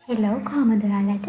Hello කොහමද ඔයාලට?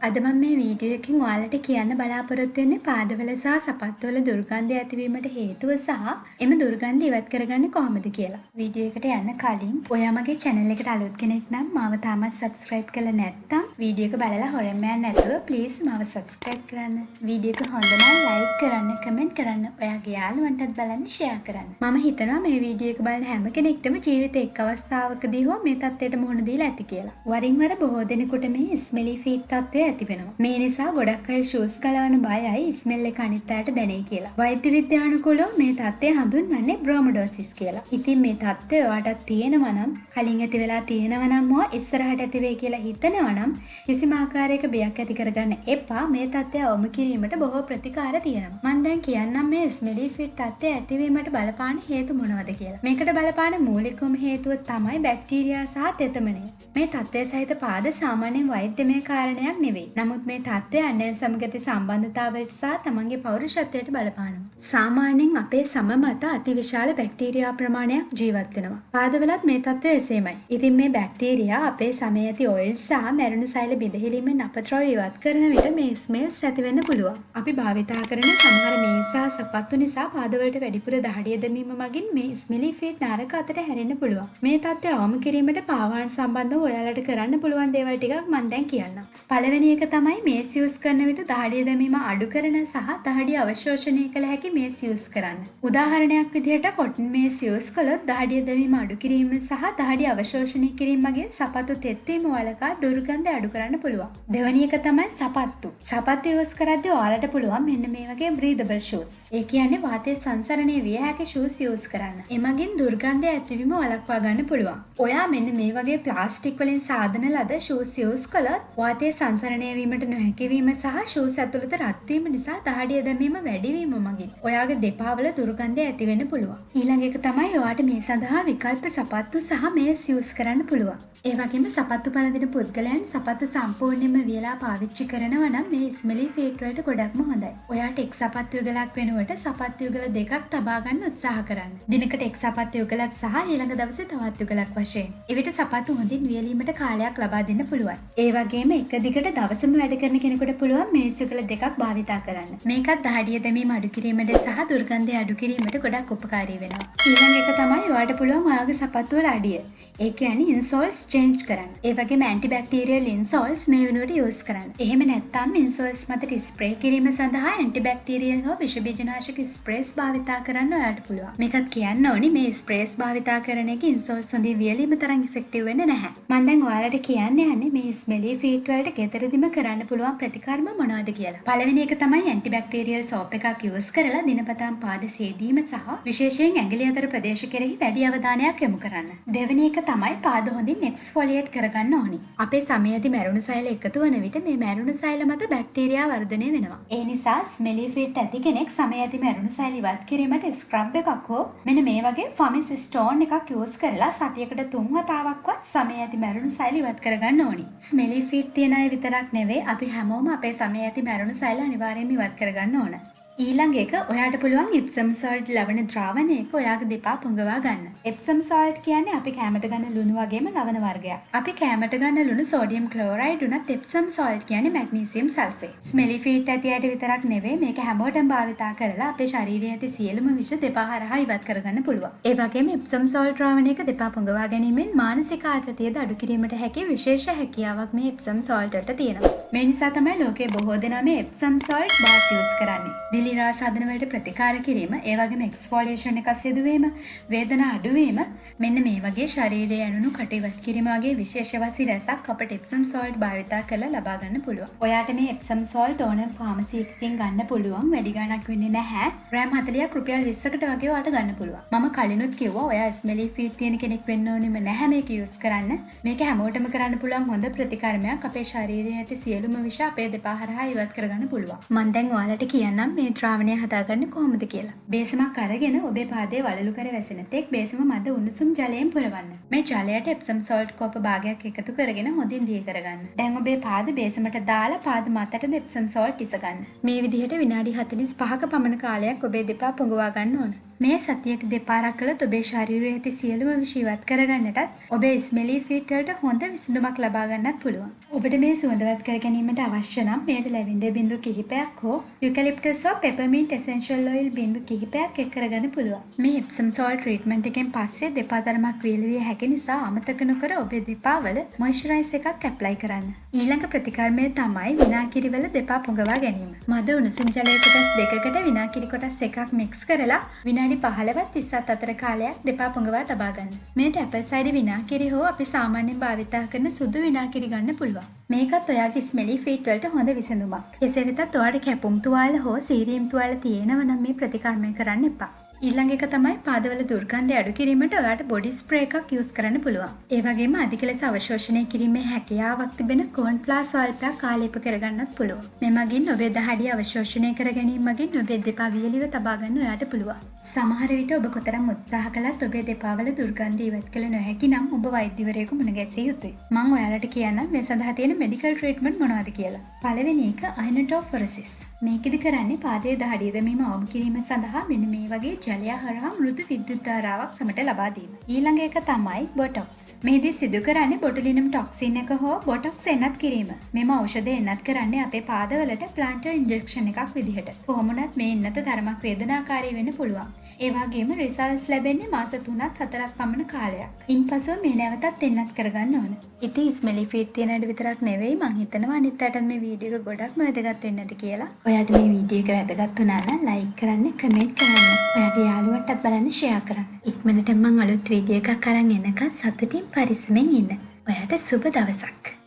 අද මම මේ වීඩියෝ එකකින් ඔයාලට කියන්න බලාපොරොත්තු වෙන්නේ පාදවල සහ සපත්තුවල දුර්ගන්ධය ඇතිවීමට හේතුව සහ එම දුර්ගන්ධය ඉවත් කරගන්නේ කොහොමද කියලා. වීඩියෝ එකට යන්න කලින් ඔයා මගේ channel එකට අලුත් කෙනෙක් නම් මාව තාමත් subscribe කරලා නැත්නම් වීඩියෝ එක බලලා හොරෙන් යන්න නැතුව please මාව subscribe කරන්න. වීඩියෝ එක හොඳ නම් like කරන්න, comment කරන්න, ඔයාගේ යාළුවන්ටත් බලන්න share කරන්න. මම හිතනවා මේ වීඩියෝ එක බලන හැම කෙනෙක්ටම ජීවිතේ එක් අවස්ථාවකදී හෝ මේ තත්ත්වයට මුහුණ දීලා ඇති කියලා. වරින් වර බොහෝ දෙනෙකුට මේ smelly feet තත්ත්වය ඇති වෙනවා. මේ නිසා ගොඩක් අය ෂූස් ගලවන බයයි ස්මෙල් එක අනිත් අයට දැනේ කියලා. වෛද්‍ය විද්‍යානුකූලව මේ තත්ත්වය හඳුන්වන්නේ බ්‍රෝමඩෝසිස් කියලා. ඉතින් මේ තත්ත්වය ඔයාලට තියෙනවා නම්, කලින් ඇති වෙලා තියෙනවා නම් හෝ ඉස්සරහට ඇති වෙයි කියලා හිතනවා නම් කිසිම ආකාරයක බියක් ඇති කරගන්න එපා. මේ තත්ත්වය අවම කිරීමට බොහෝ ප්‍රතිකාර තියෙනවා. මම දැන් කියන්නම් මේ ස්මෙලි ෆිට් තත්ත්වය ඇතිවීමට බලපාන හේතු මොනවද කියලා. මේකට බලපාන මූලිකම හේතුව තමයි බැක්ටීරියා සහ තෙතමනය. මේ තත්ත්වය සහිත පාද සාමාන්‍යයෙන් වෛද්‍යමය කාරණයක් නෙවෙයි. නමුත් මේ තත්ත්වය අන්‍යයන් සමග ඇති සම්බන්ධතාවයට සහ තමන්ගේ පෞරුෂත්වයට බලපානවා. සාමාන්‍යයෙන් අපේ සම මත අතිවිශාල බැක්ටීරියා ප්‍රමාණයක් ජීවත් වෙනවා. පාදවලත් මේ තත්ත්වය එසේමයි. ඉතින් මේ බැක්ටීරියා අපේ සමේ ඇති ඔයිල් සහ මැරුණු සෛල බිඳහිලීමෙන් අපද්‍රව්‍ය ඉවත් කරන විට මේ ස්මෙල්ස් ඇති වෙන්න පුළුවන්. අපි භාවිතා කරන සමහර මේස් සහ සපත්තු නිසා පාදවලට වැඩිපුර දහඩිය දැමීම මගින් මේ ස්මෙලි ෆීට් නරක අතට හැරෙන්න පුළුවන්. මේ තත්ත්වය අවම කිරීමට පාවාන් සම්බන්ධව ඔයාලට කරන්න පුළුවන් දේවල් ටිකක් මම දැන් කියන්නම්. පළවෙනි එක තමයි මේස් යූස් කරන විට දහඩිය දැමීම අඩු කරන සහ දහඩිය අවශෝෂණය කළ හැකි මේස් යූස් කරන්න. උදාහරණයක් විදිහට කොටන් මේස් යූස් කළොත් දහඩිය දැමීම අඩු කිරීම සහ දහඩිය අවශෝෂණය කිරීම මගින් සපත්තු තෙත්වීම වලකා දුර්ගන්ධය අඩු කරන්න පුළුවන්. දෙවැනි එක තමයි සපත්තු. සපත්තු යූස් කරද්දී ඔයාලට පුළුවන් මෙන්න මේ වගේ breathable shoes. ඒ කියන්නේ වාතයේ සංසරණය විය හැකි shoes යූස් කරන්න. එමගින් දුර්ගන්ධය ඇතිවීම වළක්වා ගන්න පුළුවන්. ඔයා මෙන්න මේ වගේ ප්ලාස්ටික් වලින් සාදන ලද shoes යූස් කළොත් වාතයේ සංසරණය වීමට නොහැකිවීම සහ ෂූස් ඇතුළත රත් වීම නිසා දහඩිය දැමීම වැඩි වීම මගින් ඔයාගේ දෙපා වල දුර්ගන්ධය ඇති වෙන්න පුළුවන්. ඊළඟ එක තමයි ඔයාට මේ සඳහා විකල්ප සපත්තු සහ මේස් යූස් කරන්න පුළුවන්. ඒ වගේම සපත්තු පළඳින පුද්ගලයන් සපත්තු සම්පූර්ණයෙන්ම වියලා පාවිච්චි කරනවා නම් මේ ස්මෙලි ෆීට් වලට ගොඩක්ම හොඳයි. ඔයාට එක් සපත්තු යුගලක් වෙනුවට සපත්තු යුගල දෙකක් තබා ගන්න උත්සාහ කරන්න. දිනකට එක් සපත්තු යුගලක් සහ ඊළඟ දවසේ තවත් යුගලක් වශයෙන්. එවිට සපත්තු හොඳින් වියලීමට කාලයක් ලබා දෙන්න පුළුවන්. ඒ වගේම එක දිගට දවසම වැඩ කරන කෙනෙකුට පුළුවන් මේස් යුගල දෙකක් භාවිතා කරන්න. මේකත් දහඩිය දැමීම අඩු කිරීමට සහ දුර්ගන්ධය අඩු කිරීමට ගොඩක් උපකාරී වෙනවා. ඊළඟ එක තමයි ඔයාට පුළුවන් ඔයාගේ සපත්තු වල අඩිය. ඒ කියන්නේ ඉන්සෝල්ස් චේන්ජ් කරන්න. ඒ වගේම ඇන්ටිබැක්ටීරියල් ඉන්සෝල්ස් මේ වෙනුවට යූස් කරන්න. එහෙම නැත්නම් ඉන්සෝල්ස් මතට ස්ප්‍රේ කිරීම සඳහා ඇන්ටිබැක්ටීරියල් හෝ විෂ බීජනාශක ස්ප්‍රේස් භාවිතා කරන්න ඔයාට පුළුවන්. මේකත් කියන්න ඕනි මේ ස්ප්‍රේස් භාවිතා කරන එක ඉන්සෝල්ස් හොඳින් වියලීම තරම් ඉෆෙක්ටිව් වෙන්නේ නැහැ. මම දැන් ඔයාලට කියන්න යන්නේ මේ ස්මෙලි ෆීට් වලට ගෙදරදිම කරන්න පුළුවන් ප්‍රතිකාරම මොනවද කියලා. පළවෙනි එක තමයි ඇන්ටිබැක්ටීරියල් සෝප් එකක් යූස් කරලා දිනපතාම පාද සේදීම සහ විශේෂයෙන් ඇඟිලි අතර ප්‍රදේශ කෙරෙහි වැඩි අවධානයක් යොමු කරන්න. දෙවෙනි එක තමයි පාද හොඳින් එක්ස්ෆෝලියේට් කරගන්න ඕනි. අපේ සමයේදී මැරුණු සෛල එකතු වන විට මේ මැරුණු සෛල මත බැක්ටීරියා වර්ධනය වෙනවා. ඒ නිසා ස්මෙලි ෆීට් ඇති කෙනෙක් සමයේදී මැරුණු සෛල ඉවත් කිරීමට ස්ක්‍රබ් එකක් හෝ මෙන්න මේ වගේ ෆමිස් ස්ටෝන් එකක් යූස් කරලා සතියකට 3 වතාවක්වත් සමයේදී මැරුණු සෛල ඉවත් කරගන්න ඕනි. ස්මෙලි ෆීට් තියන අය විතරක් නෙවෙයි අපි හැමෝම අපේ සමයේදී මැරුණු සෛල අනිවාර්යයෙන්ම ඉවත් කරගන්න ඕන. ඊළඟ එක ඔයාට පුළුවන් එප්සම් සෝල්ට් ලවණ ද්‍රාවණයක ඔයාගේ දෙපා පොඟවා ගන්න. එප්සම් සෝල්ට් කියන්නේ අපි කැමට ගන්න ලුණු වගේම ලවණ වර්ගයක්. අපි කැමට ගන්න ලුණු සෝඩියම් ක්ලෝරයිඩ් උනත් එප්සම් සෝල්ට් කියන්නේ මැග්නීසියම් සල්ෆේට්. ස්මෙලි ෆීට් ඇති අයට විතරක් නෙවෙයි මේක හැමෝටම භාවිතා කරලා අපේ ශරීරයේ ඇති සියලුම විෂ දෙපා හරහා ඉවත් කරගන්න පුළුවන්. ඒ වගේම එප්සම් සෝල්ට් ද්‍රාවණයක දෙපා පොඟවා ගැනීමෙන් මානසික ආතතියද අඩු කිරීමට හැකි විශේෂ හැකියාවක් මේ එප්සම් සෝල්ට් වලට තියෙනවා. මේ නිසා තමයි ලෝකයේ බොහෝ දෙනා මේ එප්සම් සෝල්ට් බාත් යූස් කරන්නේ. දිලිරා සාධන වලට ප්‍රතිකාර කිරීම, ඒ වගේම එක්ස්ෆෝලියේෂන් එක සිදුවීම, වේදනා අඩුවීම, මෙන්න මේ වගේ ශරීරයේ ඇනුණු කට ඉවත් කිරීම වගේ විශේෂ වසි රසක් අපට එප්සම් සෝල්ට් භාවිතා කරලා ලබා ගන්න පුළුවන්. ඔයාට මේ එප්සම් සෝල්ට් ඕනම ෆාමසි එකකින් ගන්න පුළුවන්. වැඩි ගණනක් වෙන්නේ නැහැ. ග්‍රෑම් 40ක් රුපියල් 20කට වගේ ඔයාට ගන්න පුළුවන්. මම කලිනුත් කිව්වා ඔයා ස්මෙලි ෆීට් තියෙන කෙනෙක් වෙන්න ඕනෙම නැහැ මේක යූස් කරන්න. මේක හැමෝටම කරන්න පුළුවන් හොඳ ප්‍රතිකාරමයක්. අපේ ශරීරයේ ඇති සියලුම විෂ අපේ දෙපා හරහා ඉවත් කරගන්න පුළුවන්. මම දැන් ඔයාලට කියන්නම් මේ ද්‍රාවණය හදාගන්නේ කොහොමද කියලා. බේසමක් අරගෙන ඔබේ පාදයේ වලලු කර වැසෙන තෙක් බේසම මැද උණුසුම් ජලයෙන් පුරවන්න. මේ ජලයට එප්සම් සෝල්ට් කෝප භාගයක් එකතු කරගෙන හොඳින් දිය කරගන්න. දැන් ඔබේ පාද බේසමට දාලා පාද මතට එප්සම් සෝල්ට් ඉස ගන්න. මේ විදිහට විනාඩි 45ක පමණ කාලයක් ඔබේ දෙපා පොඟවා ගන්න ඕන. මේ සතියට දෙපාරක් කළොත් ඔබේ ශරීරයේ ඇති සියලුම විෂ ඉවත් කරගන්නටත් ඔබේ ස්මෙලි ෆීට් වලට හොඳ විසඳුමක් ලබා ගන්නත් පුළුවන්. ඔබට මේ සුවඳවත් කර ගැනීමට අවශ්‍ය නම් මේට ලැවෙන්ඩර් බිඳු කිහිපයක් හෝ යුකලිප්ටස් හෝ පෙපර්මින්ට් එසෙන්ෂල් ඔයිල් බිඳු කිහිපයක් එක් කරගන්න පුළුවන්. මේ එප්සම් සෝල්ට් ට්‍රීට්මන්ට් එකෙන් පස්සේ දෙපා ධර්මයක් වියලවිය හැකි නිසා අමතක නොකර ඔබේ දෙපා වල මොයිස්චරයිස් එකක් ඇප්ලයි කරන්න. ඊළඟ ප්‍රතිකර්මය තමයි විනාකිරි වල දෙපා පොඟවා ගැනීම. මද උණුසුම් ජලයේ කොටස් දෙකකට විනාකිරි කොටස් එකක් මික්ස් කරලා විනාඩි 15ත් 30ත් අතර කාලයක් දෙපා පොඟවා තබා ගන්න. මේට ඇපල් සයිඩර් විනාකිරි හෝ අපි සාමාන්‍යයෙන් භාවිතා කරන සුදු විනාකිරි ගන්න පුළුවන්. මේකත් ඔයාගේ ස්මෙලි ෆීට් වලට හොඳ විසඳුමක්. කෙසේ වෙතත් ඔයාට කැපුම් තුවාල හෝ සීරීම් තුවාල තියෙනවා නම් මේ ප්‍රතිකර්මය කරන්න එපා. ඊළඟ එක තමයි පාදවල දුර්ගන්ධය අඩු කිරීමට ඔයාලට බොඩි ස්ප්‍රේ එකක් යූස් කරන්න පුළුවන්. ඒ වගේම අධික ලෙස අවශෝෂණය කිරීමේ හැකියාවක් තිබෙන කෝන් ෆ්ලාර් ස්වල්පයක් ආලේප කරගන්නත් පුළුවන්. මේ මගින් ඔබේ දහඩිය අවශෝෂණය කර ගැනීම මගින් ඔබේ දෙපා වියලිව තබා ගන්න ඔයාලට පුළුවන්. සමහර විට ඔබ කොතරම් උත්සාහ කළත් ඔබේ දෙපා වල දුර්ගන්ධය ඉවත් කළ නොහැකි නම් ඔබ වෛද්‍යවරයෙකු මුණ ගැසිය යුතුයි. මම ඔයාලට කියන්නම් මේ සඳහා තියෙන මෙඩිකල් ට්‍රීට්මන්ට් මොනවද කියලා. පළවෙනි එක අයනටෝෆොරසිස්. මේකෙදි කරන්නේ පාදයේ දහඩිය දැමීම අවම කිරීම සඳහා මෙන්න මේ වගේ ජලය හරහා මෘදු විද්‍යුත් ධාරාවක් සමට ලබා දීම. ඊළඟ එක තමයි බොටොක්ස්. මේදී සිදු කරන්නේ බොටුලිනම් ටොක්සින් එක හෝ බොටොක්ස් එන්නත් කිරීම. මෙම ඖෂධය එන්නත් කරන්නේ අපේ පාදවලට ප්ලාන්ටර් ඉන්ජෙක්ෂන් එකක් විදිහට. කොහොම වුණත් මේ එන්නත තරමක් වේදනාකාරී වෙන්න පුළුවන්. ඒ වගේම රිසල්ට්ස් ලැබෙන්නේ මාස 3ක් 4ක් පමණ කාලයක්. ඉන්පසුව මේ නැවතත් එන්නත් කරගන්න ඕන. ඉතින් ස්මෙලි ෆීට් තියෙන අයට විතරක් නෙවෙයි මං හිතනවා අනිත් අයටත් මේ වීඩියෝ එක ගොඩක්ම වැදගත් වෙන්න ඇති කියලා. ඔයාලට මේ වීඩියෝ එක වැදගත් වුණා නම් ලයික් කරන්න, කමෙන්ට් කරන්න. ඔයාගේ යාළුවන්ටත් බලන්න ෂෙයා කරන්න. ඉක්මනට මං අලුත් වීඩියෝ එකක් අරන් එනකන් සතුටින් පරිස්සමෙන් ඉන්න. ඔයාට සුබ දවසක්.